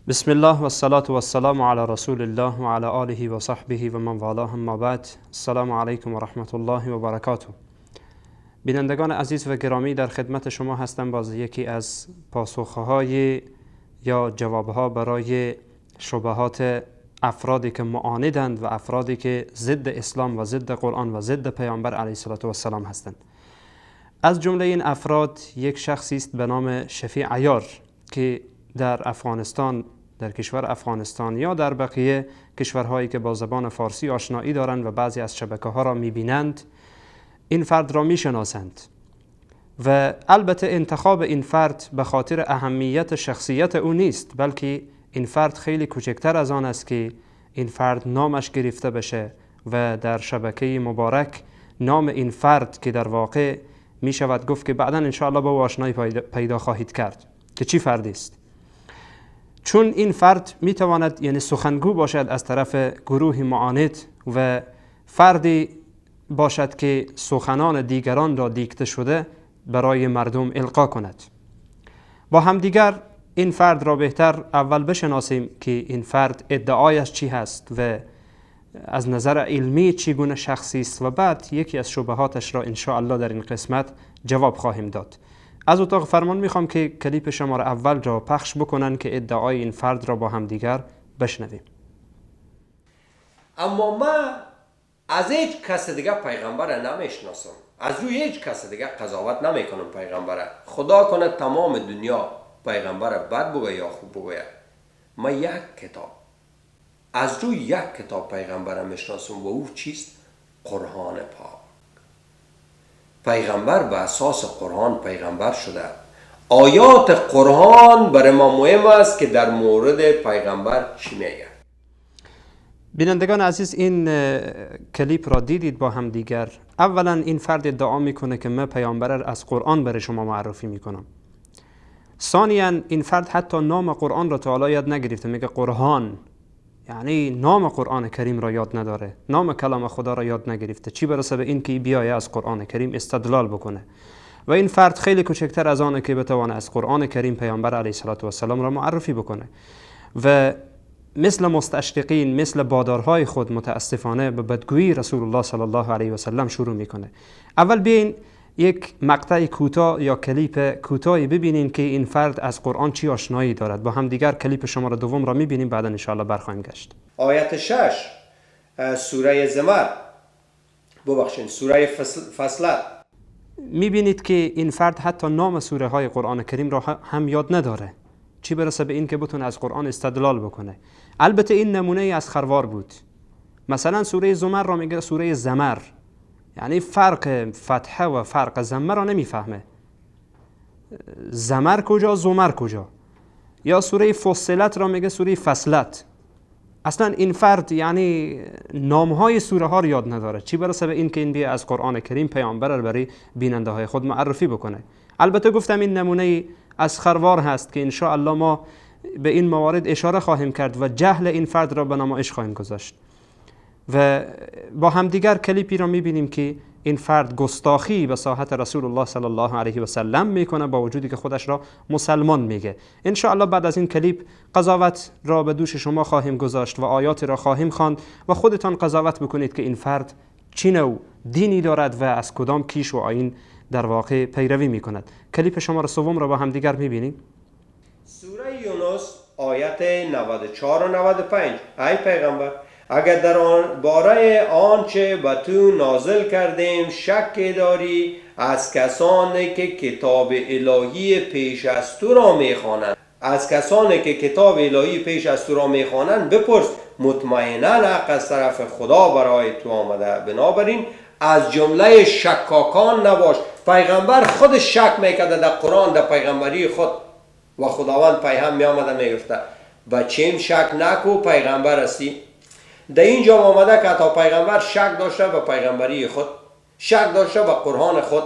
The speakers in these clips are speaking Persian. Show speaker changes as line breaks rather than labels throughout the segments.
بسم الله و الصلاة و السلام علی رسول الله و علی آله و صحبه و من والاه، اما بعد. السلام علیکم و رحمت الله و برکاته. بینندگان عزیز و گرامی، در خدمت شما هستم باز یکی از پاسخهای یا جوابها برای شبهات افرادی که معاندند و افرادی که ضد اسلام و ضد قرآن و ضد پیامبر علیه السلام هستند. از جمله این افراد یک شخصی است به نام شفیع عیار که در افغانستان، در کشور افغانستان یا در بقیه کشورهایی که با زبان فارسی آشنایی دارند و بعضی از شبکه ها را میبینند، این فرد را میشناسند و البته انتخاب این فرد به خاطر اهمیت شخصیت او نیست، بلکه این فرد خیلی کوچکتر از آن است که این فرد نامش گرفته بشه و در شبکه مبارک نام این فرد که در واقع می شود گفت که بعدا انشاءالله با آشنایی پیدا خواهید کرد که چی فردی است. چون این فرد می تواند یعنی سخنگو باشد از طرف گروه معاند و فردی باشد که سخنان دیگران را دیکته شده برای مردم القا کند. با همدیگر این فرد را بهتر اول بشناسیم که این فرد ادعایش چی هست و از نظر علمی چگونه شخصی است و بعد یکی از شبهاتش را انشاءالله در این قسمت جواب خواهیم داد. از اتاق فرمان میخوام که کلیپ شماره اول را پخش بکنن که ادعای این فرد را با هم دیگر بشنویم.
اما من از هیچ کس دیگه پیغمبر نمیشناسم، از روی هیچ کس دیگه قضاوت نمیکنم پیغمبر. خدا کنه تمام دنیا پیغمبر بد بگه یا خوب بگه، من یک کتاب از روی یک کتاب پیغمبر میشناسم و او چیست؟ قرآن پاک. پیغمبر به اساس قرآن پیغمبر شده. آیات قرآن برای ما مهم است که در مورد پیغمبر چی میگه.
بینندگان عزیز، این کلیپ را دیدید با هم دیگر. اولا این فرد ادعا میکنه که من پیامبر از قرآن برای شما معرفی میکنم. ثانیا این فرد حتی نام قرآن را تا حالا یاد نگرفته، میگه قرآن، یعنی نام قرآن کریم را یاد نداره، نام کلام خدا را یاد نگرفته، چی برسه به این که بیایه از قرآن کریم استدلال بکنه. و این فرد خیلی کوچکتر از آنه که بتوانه از قرآن کریم پیامبر علیه السلام را معرفی بکنه و مثل مستشرقین، مثل بادارهای خود متاسفانه به بدگویی رسول الله صلی الله علیه و سلم شروع میکنه. اول بیاین یک مقطع کوتاه یا کلیپ کوتاهی ببینین که این فرد از قرآن چی آشنایی دارد. با هم دیگر کلیپ شماره دوم را میبینیم، بعدا انشاءالله برخواهیم گشت.
آیت 6 سوره زمر، سوره فصلت،
میبینید که این فرد حتی نام سوره های قرآن کریم را هم یاد نداره، چی برسه به این که بتونه از قرآن استدلال بکنه. البته این نمونه از خروار بود. مثلا سوره زمر را میگه سوره زمر، یعنی فرق فتحه و فرق زمر را نمیفهمه. زمر کجا، زمر کجا؟ یا سوره فصلت را میگه سوره فصلت. اصلا این فرد یعنی نامهای سوره ها رو یاد نداره، چی برسه به این که این بیا از قرآن کریم پیامبر رو برای بیننده های خود معرفی بکنه. البته گفتم این نمونه از خروار هست که انشاءالله ما به این موارد اشاره خواهیم کرد و جهل این فرد را به نمایش خواهیم گذاشت. و با همدیگر کلیپی را میبینیم که این فرد گستاخی به ساحت رسول الله صلی الله علیه و سلم میکنه، با وجودی که خودش را مسلمان میگه. انشاءالله بعد از این کلیپ قضاوت را به دوش شما خواهیم گذاشت و آیات را خواهیم خواند و خودتان قضاوت بکنید که این فرد چی نوع دینی دارد و از کدام کیش و آیین در واقع پیروی میکند. کلیپ شماره سوم را با همدیگر میبینیم.
سوره یونس آیت 94 و 95. ای پیغمبر، اگر در آن باره آنچه به تو نازل کردیم شک داری، از کسانی که کتاب الهی پیش از تو را میخوانند، از کسانی که کتاب الهی پیش از تو را میخوانند بپرس، مطمئنا حق از طرف خدا برای تو آمده، بنابراین از جمله شکاکان نباش. پیغمبر خود شک میکرده در قرآن، در پیغمبری خود، و خداوند پیغام می آمده میگفته بچیم شک نکو، پیغمبر هستی. در اینجا آمده که تا پیغمبر شک داشته به پیغمبری خود، شک داشته به قرآن خود.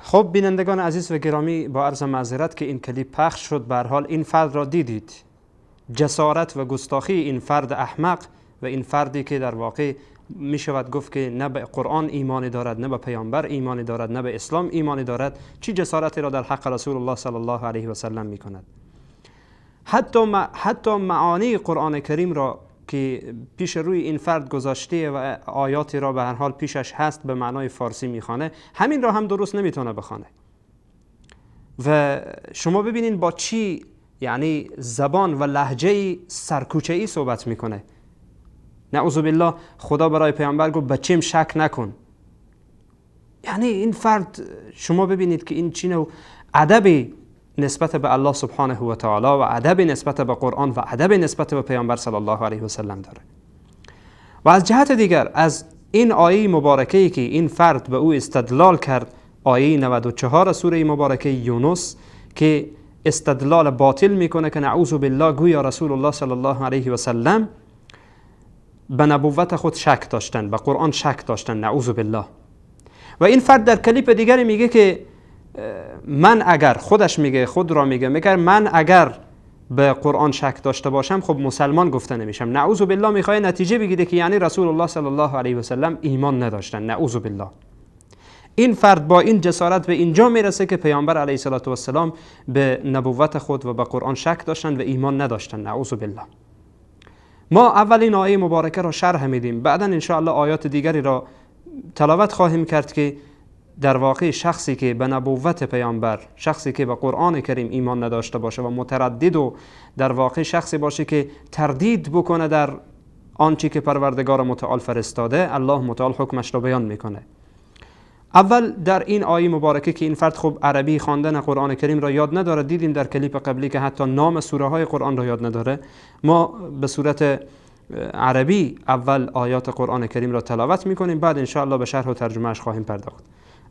خب بینندگان عزیز و گرامی، با عرض معذرت که این کلیپ پخش شد، به هر حال این فرد را دیدید، جسارت و گستاخی این فرد احمق و این فردی که در واقع می شود گفت که نه به قرآن ایمانی دارد، نه به پیامبر ایمانی دارد، نه به اسلام ایمانی دارد، چی جسارتی را در حق رسول الله صلی الله علیه و سلم می کند. حتی معانی قرآن کریم را که پیش روی این فرد گذاشته و آیاتی را به هر حال پیشش هست به معنای فارسی میخوانه، همین را هم درست نمیتونه بخوانه. و شما ببینین با چی یعنی زبان و لهجه سرکوچه‌ای صحبت میکنه. نعوذ بالله، خدا برای پیامبر گفت بچیم شک نکن. یعنی این فرد شما ببینید که این چی نوع ادب نسبت به الله سبحانه و تعالی و ادب نسبت به قرآن و ادب نسبت به پیامبر صلی الله علیه و سلم داره. و از جهت دیگر از این آیه مبارکه‌ای که این فرد به او استدلال کرد، آیه 94 سوره مبارکه یونس، که استدلال باطل میکنه که نعوذ بالله گویا رسول الله صلی الله علیه و سلم به نبوت خود شک داشتن، به قرآن شک داشتن، نعوذ بالله. و این فرد در کلیپ دیگری میگه که من اگر، خودش میگه، خود را میگه من اگر به قرآن شک داشته باشم خب مسلمان گفته نمیشم. نعوذ بالله میخواد نتیجه بگیره که یعنی رسول الله صلی الله علیه و سلم ایمان نداشتن. نعوذ بالله. این فرد با این جسارت به اینجا میرسه که پیامبر علیه السلام به نبوت خود و به قرآن شک داشتن و ایمان نداشتن. نعوذ بالله. ما اولین آیه مبارکه را شرح میدیم، بعدا ان شاء الله آیات دیگری را تلاوت خواهیم کرد که در واقع شخصی که به نبوت پیامبر، شخصی که به قرآن کریم ایمان نداشته باشه و متردد و در واقع شخصی باشه که تردید بکنه در آنچه که پروردگار متعال فرستاده، الله متعال حکمش را بیان میکنه. اول در این آیه مبارکه که این فرد خب عربی خواندن قرآن کریم را یاد نداره، دیدیم در کلیپ قبلی که حتی نام سوره های قرآن را یاد نداره. ما به صورت عربی اول آیات قرآن کریم را تلاوت میکنیم، بعد ان شاء الله به شرح و ترجمهش خواهیم پرداخت.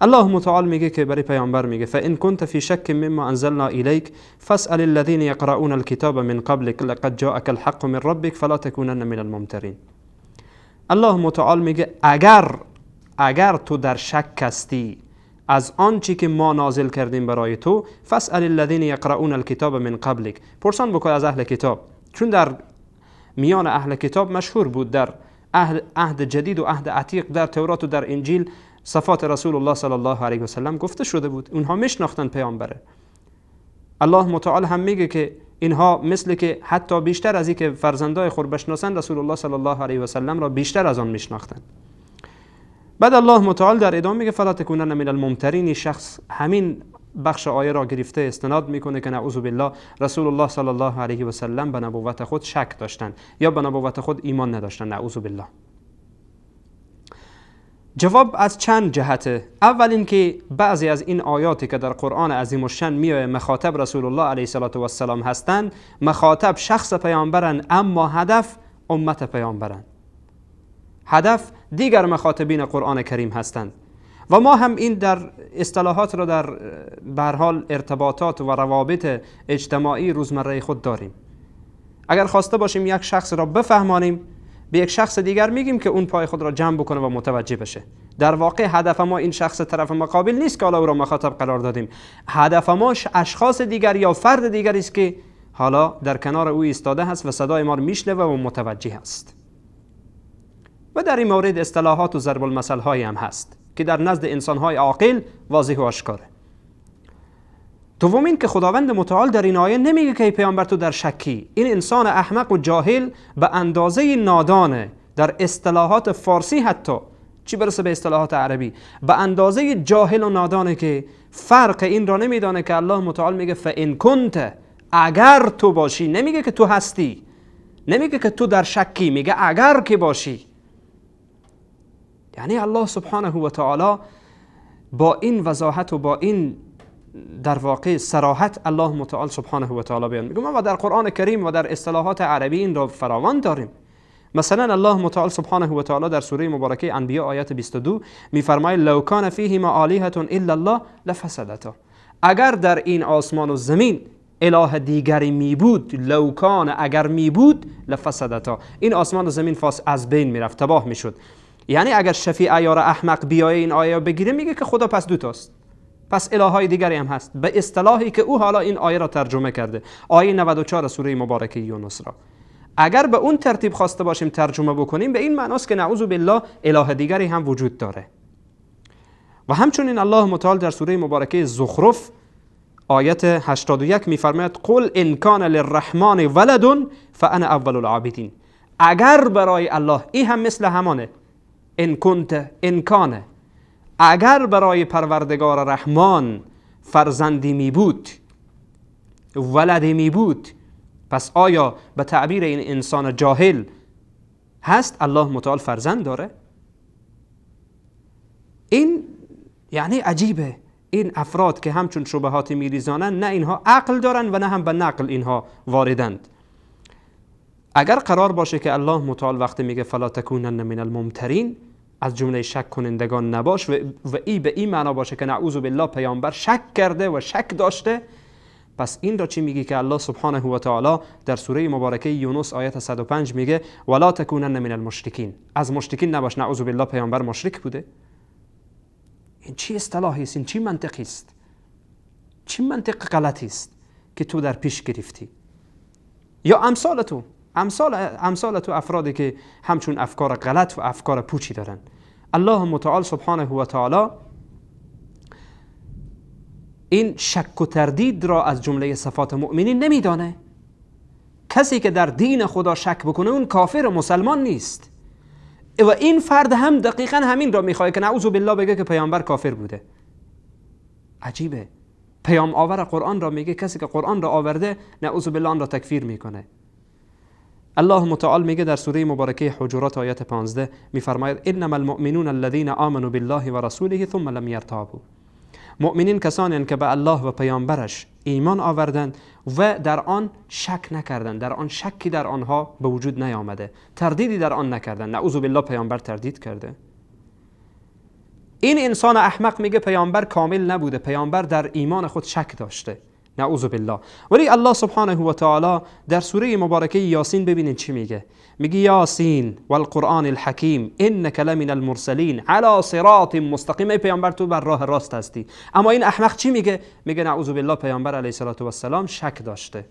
الله متعال میگه که برای پیامبر میگه فإن كنت في شك مما انزلنا إليك فاسأل الذين يقرؤون الكتاب من قبلك لقد جاءك الحق من ربك فلا تكونن من الممترين. الله متعال میگه اگر تو در شک هستی از آنچه که ما نازل کردیم برای تو، فاسأل الذين يقرؤون الكتاب من قبلك، پرسان بکن از اهل کتاب، چون در میان اهل کتاب مشهور بود در عهد جدید و عهد عتیق، در تورات و در انجیل صفات رسول الله صلی الله علیه و سلم گفته شده بود، اونها میشناختن پیامبره. الله متعال هم میگه که اینها مثل که حتی بیشتر از این که فرزندای خود بشناسن، رسول الله صلی الله علیه و سلم را بیشتر از آن میشناختن. بعد الله متعال در ادامه میگه فلا تکونن من الممترین. شخص همین بخش آیه را گرفته استناد میکنه که نعوذ بالله رسول الله صلی الله علیه و سلم به نبوت خود شک داشتن یا به نبوت خود ایمان نداشتن. نعوذ بالله. جواب از چند جهته. اول این که بعضی از این آیاتی که در قرآن عظیم الشان میاد مخاطب رسول الله علیه السلام هستند، مخاطب شخص پیامبرن اما هدف امت پیامبرن، هدف دیگر مخاطبین قرآن کریم هستند. و ما هم این در اصطلاحات را در به هر حال ارتباطات و روابط اجتماعی روزمره خود داریم. اگر خواسته باشیم یک شخص را بفهمانیم، به یک شخص دیگر میگیم که اون پای خود را جمع بکنه و متوجه بشه. در واقع هدف ما این شخص طرف مقابل نیست که حالا او را مخاطب قرار دادیم. هدف ما اشخاص دیگر یا فرد دیگری است که حالا در کنار او ایستاده هست و صدای ما را میشنوه و متوجه است. و در این مورد اصطلاحات و ضرب المثل هایی هم هست که در نزد انسان های عاقل واضح و آشکاره. دومین که خداوند متعال در این آیه نمیگه که پیامبر تو در شکی. این انسان احمق و جاهل به اندازه نادانه در اصطلاحات فارسی، حتی چی برسه به اصطلاحات عربی، به اندازه جاهل و نادانه که فرق این را نمیدانه که الله متعال میگه فإن كنت، اگر تو باشی. نمیگه که تو هستی، نمیگه که تو در شکی، میگه اگر که باشی. یعنی الله سبحانه و تعالی با این وضاحت و با این در واقع صراحت الله متعال سبحانه و تعالی بیان میگه. ما در قرآن کریم و در اصطلاحات عربی این را فراوان داریم. مثلا الله متعال سبحانه و تعالی در سوره مبارکه انبیاء آیت 22 میفرماید لو کان فیهما آلیهة الا الله لفسدتا. اگر در این آسمان و زمین اله دیگری می بود، لوکان اگر می بود لفسدتا، این آسمان و زمین از بین میرفت، تباه میشد. یعنی اگر شفیع عیار احمق بیایه این آیه بگیره، میگه که خدا پس دوتاست، پس الههای دیگری هم هست، به اصطلاحی که او حالا این آیه را ترجمه کرده، آیه 94 سوره مبارکه یونس را. اگر به اون ترتیب خواسته باشیم ترجمه بکنیم، به این معناست که نعوذ بالله اله دیگری هم وجود داره. و همچنین الله متعال در سوره مبارکه زخرف آیت 81 میفرماید قل ان کان للرحمن ولد فانا اول العابدین. اگر برای الله، این هم مثل همانه، ان کنت ان کان، اگر برای پروردگار رحمان فرزندی می بود، ولدی می بود، پس آیا به تعبیر این انسان جاهل هست الله متعال فرزند داره؟ این یعنی عجیبه. این افراد که همچون شبهاتی میریزانند، نه اینها عقل دارن و نه هم به نقل اینها واردند. اگر قرار باشه که الله متعال وقتی میگه فلا تکونن من الممترین، از جمله شک کنندگان نباش، و ای به این معنا باشه که نعوذ بالله پیامبر شک کرده و شک داشته، پس این را چی میگه که الله سبحانه و تعالی در سوره مبارکه یونس آیت 105 میگه ولا تکونن من المشرکین، از مشرکین نباش. نعوذ بالله پیامبر مشرک بوده؟ این چی اصطلاحی است؟ این چی منطقی است؟ چی منطق غلطی است که تو در پیش گرفتی؟ یا امثال تو افرادی که همچون افکار غلط و افکار پوچی دارن. الله متعال سبحانه و تعالی این شک و تردید را از جمله صفات مؤمنین نمیدانه. کسی که در دین خدا شک بکنه اون کافر و مسلمان نیست. و این فرد هم دقیقا همین را میخواد که نعوذ بالله بگه که پیامبر کافر بوده. عجیبه. پیام آور قرآن را میگه کسی که قرآن را آورده نعوذ بالله آن را تکفیر میکنه. الله متعال میگه در سوره مبارکه حجرات آیت 15 میفرماید انما المؤمنون الذين آمنوا بالله و رسوله ثم لم يرتابوا. مؤمنین کسانی که به الله و پیامبرش ایمان آوردند و در آن شک نکردند، در آن شکی در آنها به وجود نیامده، تردیدی در آن نکردند. نعوذ بالله پیامبر تردید کرده. این انسان احمق میگه پیامبر کامل نبوده، پیامبر در ایمان خود شک داشته. نعوذ بالله. ولی الله سبحانه و تعالی در سوره مبارکه یاسین ببینید چی میگه. میگه یاسین والقرآن الحکیم انک لمن المرسلین علی صراط مستقیم. ای پیامبر تو بر راه راست هستی. اما این احمق چی میگه؟ میگه نعوذ بالله پیامبر علیه السلام شک داشته.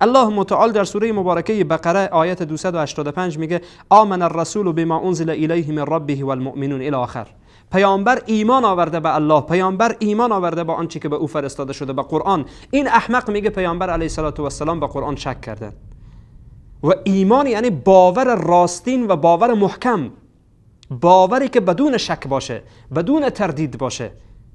الله متعال در سوره مبارکه بقره آیت 285 میگه آمن الرسول بما انزل الیه من ربه والمؤمنون الی آخر. پیامبر ایمان آورده به الله، پیامبر ایمان آورده با آنچه که به او فرستاده شده، به قرآن. این احمق میگه پیامبر علیه السلام به قرآن شک کرده. و ایمان یعنی باور راستین و باور محکم، باوری که بدون شک باشه، بدون تردید باشه.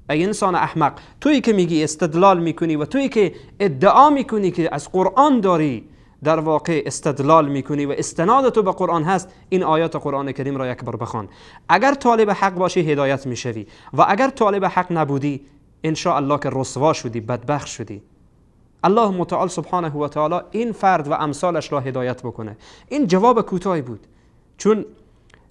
ای انسان احمق، تویی که میگی استدلال میکنی و تویی که ادعا میکنی که از قرآن داری در واقع استدلال میکنی و استناد تو به قرآن هست، این آیات قرآن کریم را یک بار بخوان. اگر طالب حق باشی هدایت میشوی و اگر طالب حق نبودی ان شاء الله که رسوا شدی، بدبخت شدی. الله متعال سبحانه و تعالی این فرد و امثالش را هدایت بکنه. این جواب کوتاهی بود، چون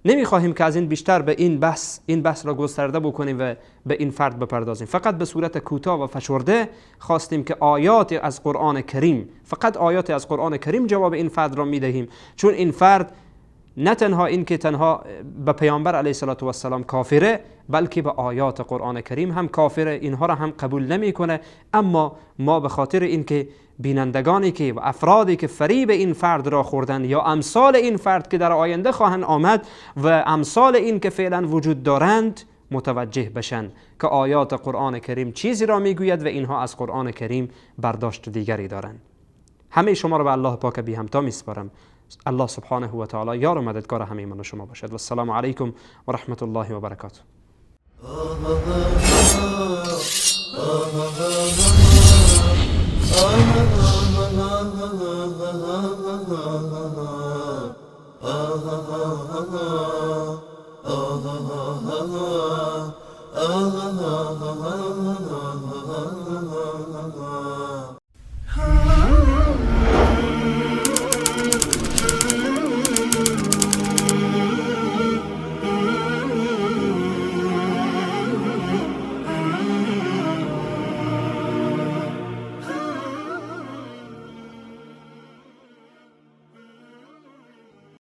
نمیخواهیم که از این بیشتر به این بحث را گسترده بکنیم و به این فرد بپردازیم. فقط به صورت کوتاه و فشرده خواستیم که آیات از قرآن کریم، فقط آیات از قرآن کریم جواب این فرد را میدهیم، چون این فرد نه تنها این که تنها به پیامبر علیه السلام کافره، بلکه به آیات قرآن کریم هم کافره. اینها را هم قبول نمیکنه. اما ما به خاطر اینکه بینندگانی که و افرادی که فریب این فرد را خوردن یا امثال این فرد که در آینده خواهند آمد و امثال این که فعلا وجود دارند متوجه بشن که آیات قرآن کریم چیزی را میگوید و اینها از قرآن کریم برداشت دیگری دارند. همه شما را به الله پاک بی همتا میسپارم. الله سبحانه و تعالی یار و مددگار همه من و شما باشد. و السلام علیکم و رحمت الله و برکاته.
Oh